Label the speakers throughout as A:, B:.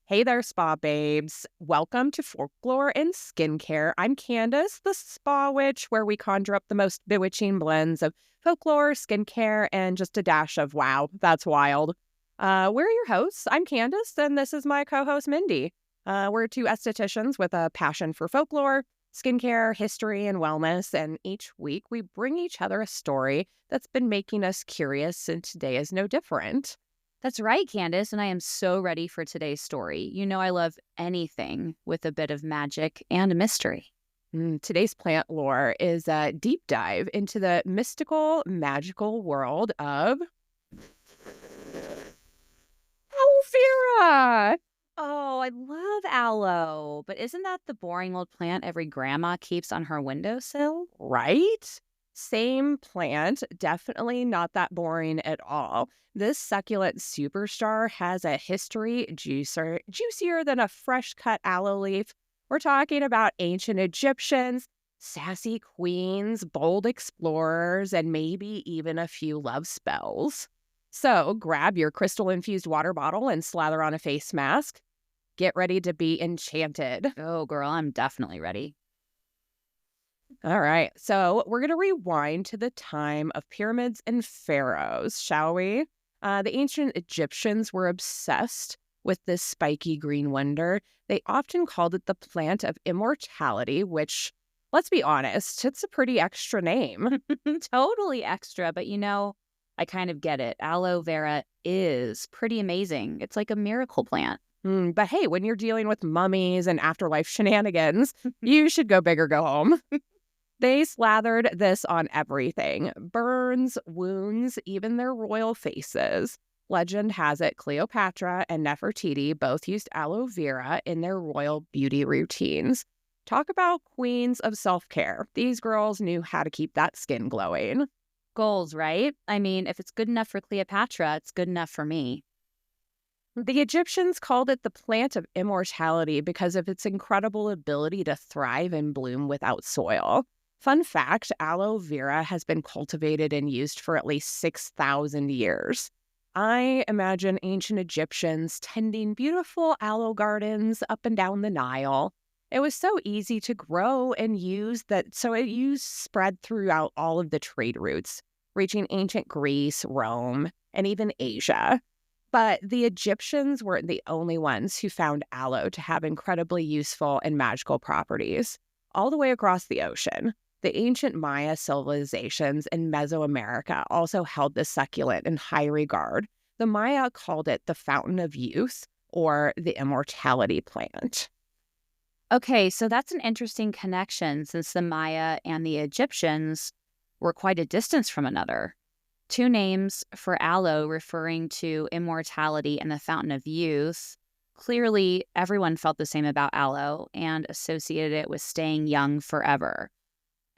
A: Hey there, spa babes. Welcome to Folklore and Skincare. I'm Kandyce, the spa witch, where we conjure up the most bewitching blends of folklore, skincare, and just a dash of wow, that's wild. We're your hosts. I'm Kandyce, and this is my co host, Mindy. We're two estheticians with a passion for folklore, skincare, history, and wellness. And each week we bring each other a story that's been making us curious, and today is no different.
B: That's right, Candace, and I am so ready for today's story. You know I love anything with a bit of magic and mystery.
A: Today's plant lore is a deep dive into the mystical, magical world of aloe vera.
B: Oh, I love aloe, but isn't that the boring old plant every grandma keeps on her windowsill?
A: Right? Same plant, definitely not that boring at all. This succulent superstar has a history juicier than a fresh cut aloe leaf. We're talking about ancient Egyptians, sassy queens, bold explorers, and maybe even a few love spells. So grab your crystal infused water bottle and slather on a face mask. Get ready to be enchanted.
B: Oh, girl, I'm definitely ready.
A: All right. So we're going to rewind to the time of pyramids and pharaohs, shall we? The ancient Egyptians were obsessed with this spiky green wonder. They often called it the plant of immortality, which, let's be honest, it's a pretty extra name.
B: Totally extra, but I kind of get it. Aloe vera is pretty amazing. It's like a miracle plant.
A: But hey, when you're dealing with mummies and afterlife shenanigans, you should go big or go home. They slathered this on everything: burns, wounds, even their royal faces. Legend has it Cleopatra and Nefertiti both used aloe vera in their royal beauty routines. Talk about queens of self-care. These girls knew how to keep that skin glowing.
B: Goals, right? I mean, if it's good enough for Cleopatra, it's good enough for me.
A: The Egyptians called it the plant of immortality because of its incredible ability to thrive and bloom without soil. Fun fact, aloe vera has been cultivated and used for at least 6,000 years. I imagine ancient Egyptians tending beautiful aloe gardens up and down the Nile. It was so easy to grow and use that, so it used spread throughout all of the trade routes, reaching ancient Greece, Rome, and even Asia. But the Egyptians weren't the only ones who found aloe to have incredibly useful and magical properties. All the way across the ocean, the ancient Maya civilizations in Mesoamerica also held this succulent in high regard. The Maya called it the fountain of youth or the immortality plant.
B: Okay, so that's an interesting connection since the Maya and the Egyptians were quite a distance from another. Two names for aloe referring to immortality and the fountain of youth. Clearly, everyone felt the same about aloe and associated it with staying young forever.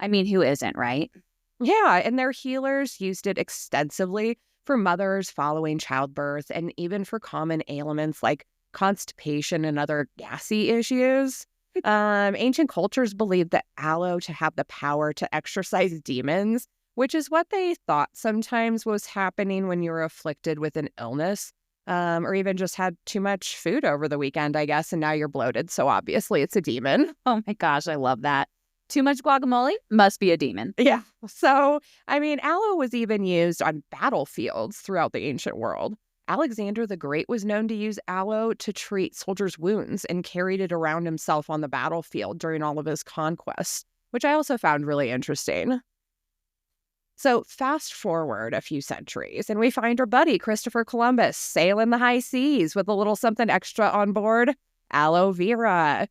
B: I mean, who isn't, right?
A: Yeah, and their healers used it extensively for mothers following childbirth and even for common ailments like constipation and other gassy issues. Ancient cultures believed that aloe to have the power to exorcise demons, which is what they thought sometimes was happening when you were afflicted with an illness, or even just had too much food over the weekend, I guess, and now you're bloated. So obviously it's a demon.
B: Oh my gosh, I love that. Too much guacamole must be a demon.
A: Yeah. So, I mean, aloe was even used on battlefields throughout the ancient world. Alexander the Great was known to use aloe to treat soldiers' wounds and carried it around himself on the battlefield during all of his conquests, which I also found really interesting. So fast forward a few centuries, and we find our buddy Christopher Columbus sailing the high seas with a little something extra on board: aloe vera.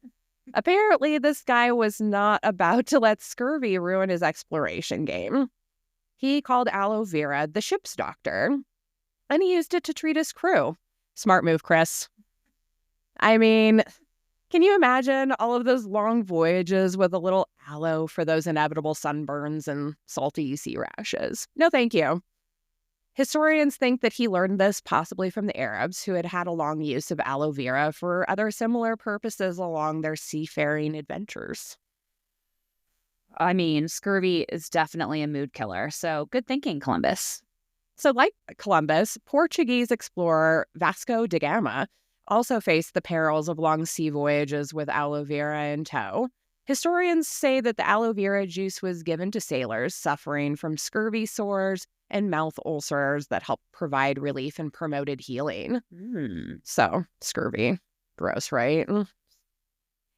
A: Apparently, this guy was not about to let scurvy ruin his exploration game. He called aloe vera the ship's doctor, and he used it to treat his crew. Smart move, Chris. I mean, can you imagine all of those long voyages with a little aloe for those inevitable sunburns and salty sea rashes? No, thank you. Historians think that he learned this possibly from the Arabs, who had had a long use of aloe vera for other similar purposes along their seafaring adventures.
B: I mean, scurvy is definitely a mood killer, so good thinking, Columbus.
A: So like Columbus, Portuguese explorer Vasco da Gama also faced the perils of long sea voyages with aloe vera in tow. Historians say that the aloe vera juice was given to sailors suffering from scurvy sores and mouth ulcers that helped provide relief and promoted healing. So, scurvy. Gross, right?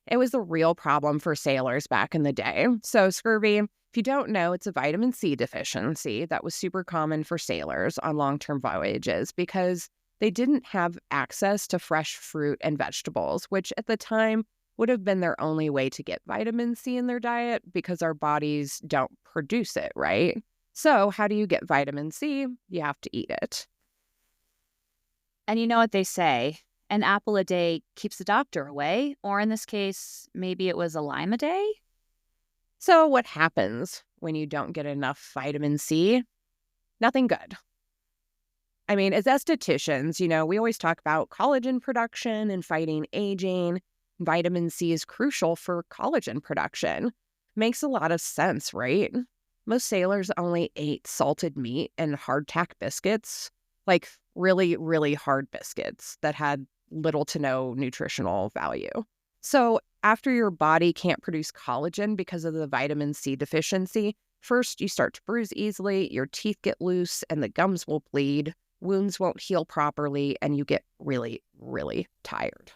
A: It was a real problem for sailors back in the day. So, scurvy, if you don't know, it's a vitamin C deficiency that was super common for sailors on long term voyages because they didn't have access to fresh fruit and vegetables, which at the time would have been their only way to get vitamin C in their diet because our bodies don't produce it, right? So, how do you get vitamin C? You have to eat it.
B: And you know what they say, an apple a day keeps the doctor away, or in this case, maybe it was a lime a day?
A: So, what happens when you don't get enough vitamin C? Nothing good. I mean, as estheticians, we always talk about collagen production and fighting aging. Vitamin C is crucial for collagen production. Makes a lot of sense, right? Most sailors only ate salted meat and hardtack biscuits, like really, really hard biscuits that had little to no nutritional value. So, after your body can't produce collagen because of the vitamin C deficiency, first you start to bruise easily, your teeth get loose, and the gums will bleed. Wounds won't heal properly, and you get really, really tired.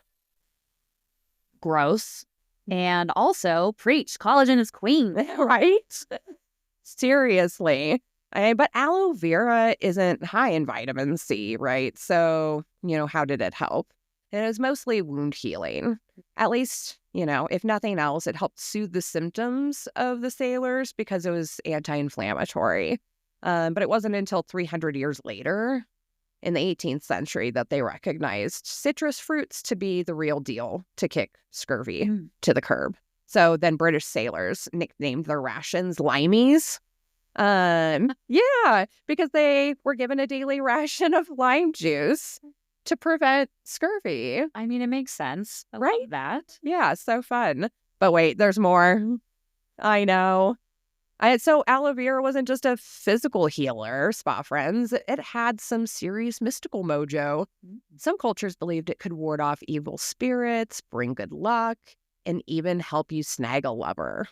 B: Gross. And also, preach, collagen is queen.
A: Right? Seriously. But aloe vera isn't high in vitamin C, right? So, how did it help? It was mostly wound healing. At least, if nothing else, it helped soothe the symptoms of the sailors because it was anti-inflammatory. But it wasn't until 300 years later, in the 18th century, that they recognized citrus fruits to be the real deal to kick scurvy to the curb. So then British sailors nicknamed their rations limeys. Yeah, because they were given a daily ration of lime juice to prevent scurvy.
B: I mean, it makes sense. I
A: Right?
B: love that.
A: Yeah, so fun. But wait, there's more. I know. So aloe vera wasn't just a physical healer, spa friends. It had some serious mystical mojo. Some cultures believed it could ward off evil spirits, bring good luck, and even help you snag a lover.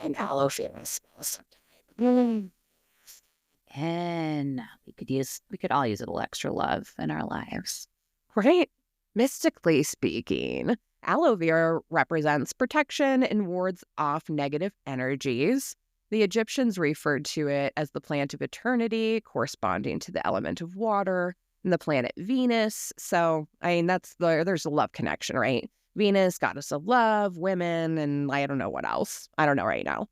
A: And aloe vera smells sometime.
B: And we could all use a little extra love in our lives.
A: Right? Mystically speaking, aloe vera represents protection and wards off negative energies. The Egyptians referred to it as the plant of eternity, corresponding to the element of water and the planet Venus. So, there's a love connection, right? Venus, goddess of love, women, and I don't know what else. I don't know right now.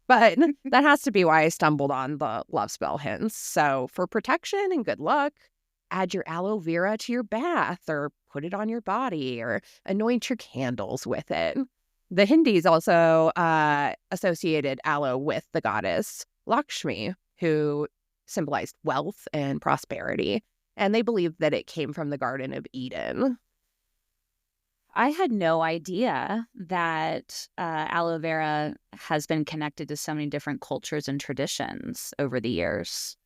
A: But that has to be why I stumbled on the love spell hints. So, for protection and good luck, add your aloe vera to your bath or put it on your body or anoint your candles with it. The Hindus also associated aloe with the goddess Lakshmi, who symbolized wealth and prosperity. And they believed that it came from the Garden of Eden.
B: I had no idea that aloe vera has been connected to so many different cultures and traditions over the years.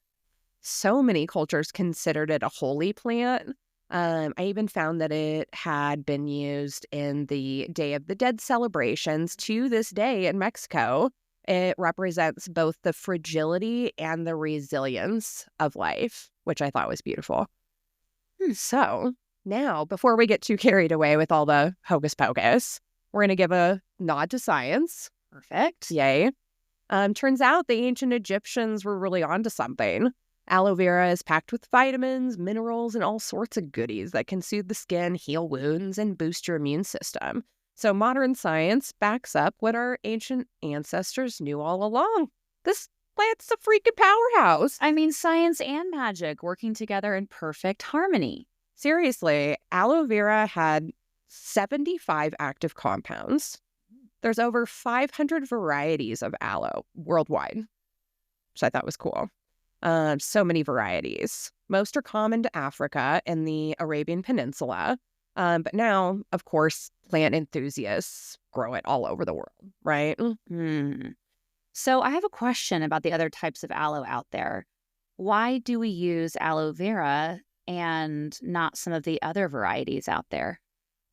A: So many cultures considered it a holy plant. I even found that it had been used in the Day of the Dead celebrations to this day in Mexico. It represents both the fragility and the resilience of life, which I thought was beautiful. So now, before we get too carried away with all the hocus pocus, we're going to give a nod to science.
B: Perfect.
A: Yay. Turns out the ancient Egyptians were really onto something. Aloe vera is packed with vitamins, minerals, and all sorts of goodies that can soothe the skin, heal wounds, and boost your immune system. So modern science backs up what our ancient ancestors knew all along. This plant's a freaking powerhouse.
B: I mean, science and magic working together in perfect harmony.
A: Seriously, aloe vera had 75 active compounds. There's over 500 varieties of aloe worldwide, which I thought was cool. So many varieties. Most are common to Africa and the Arabian Peninsula. But now, of course, plant enthusiasts grow it all over the world, right?
B: So I have a question about the other types of aloe out there. Why do we use aloe vera and not some of the other varieties out there?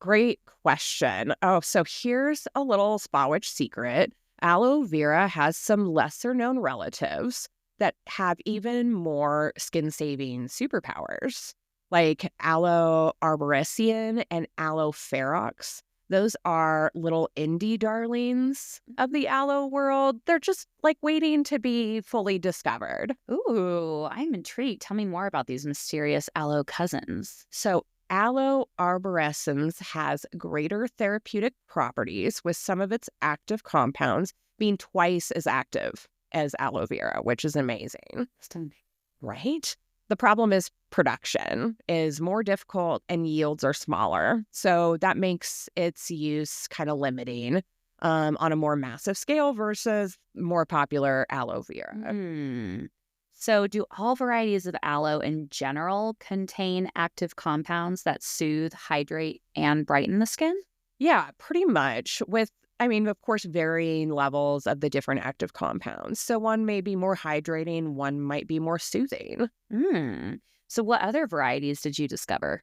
A: Great question. Oh, so here's a little spa witch secret. Aloe vera has some lesser known relatives that have even more skin saving superpowers, like aloe arborescens and aloe ferox. Those are little indie darlings of the aloe world. They're just like waiting to be fully discovered.
B: Ooh, I'm intrigued. Tell me more about these mysterious aloe cousins.
A: So, aloe arborescens has greater therapeutic properties, with some of its active compounds being twice as active as aloe vera, which is amazing,
B: Stunning.
A: right? The problem is production is more difficult and yields are smaller. So that makes its use kind of limiting on a more massive scale versus more popular aloe vera.
B: Hmm. So, do all varieties of aloe in general contain active compounds that soothe, hydrate, and brighten the skin?
A: Yeah, pretty much. Of course, varying levels of the different active compounds. So one may be more hydrating, one might be more soothing.
B: Hmm. So, what other varieties did you discover?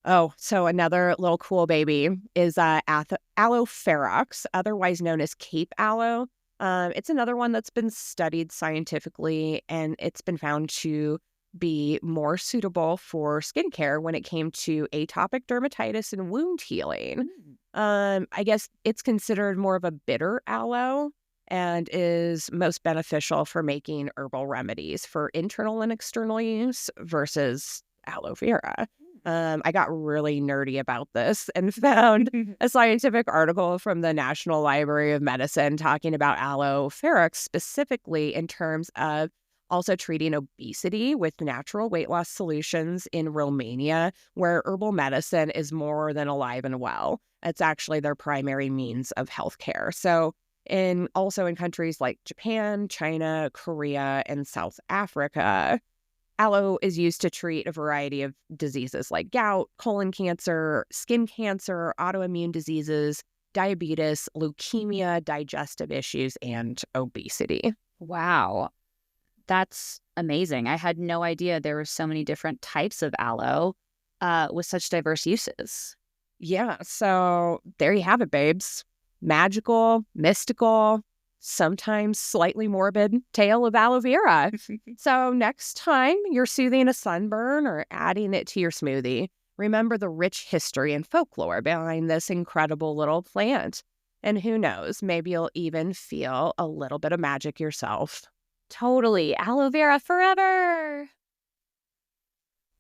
A: Oh, so another little cool baby is Aloe ferox, otherwise known as Cape aloe. It's another one that's been studied scientifically, and it's been found to be more suitable for skincare when it came to atopic dermatitis and wound healing.
B: Hmm.
A: I guess it's considered more of a bitter aloe and is most beneficial for making herbal remedies for internal and external use versus aloe vera. I got really nerdy about this and found a scientific article from the National Library of Medicine talking about aloe ferox specifically in terms of also treating obesity with natural weight loss solutions in Romania, where herbal medicine is more than alive and well. It's actually their primary means of healthcare. So, in countries like Japan, China, Korea, and South Africa, aloe is used to treat a variety of diseases like gout, colon cancer, skin cancer, autoimmune diseases, diabetes, leukemia, digestive issues, and obesity.
B: Wow, that's amazing. I had no idea there were so many different types of aloe with such diverse uses.
A: Yeah, so there you have it, babes. Magical, mystical, sometimes slightly morbid tale of aloe vera. So next time you're soothing a sunburn or adding it to your smoothie, remember the rich history and folklore behind this incredible little plant. And who knows, maybe you'll even feel a little bit of magic yourself.
B: Totally. Aloe vera forever.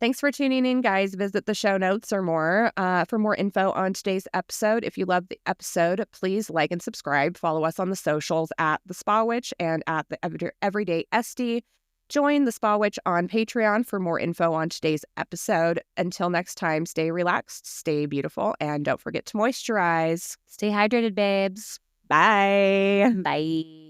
A: Thanks for tuning in, guys. Visit the show notes or more for more info on today's episode. If you love the episode, please like and subscribe. Follow us on the socials at The Spa Witch and at the Everyday SD. Join The Spa Witch on Patreon for more info on today's episode. Until next time, stay relaxed, stay beautiful, and don't forget to moisturize.
B: Stay hydrated, babes.
A: Bye.
B: Bye.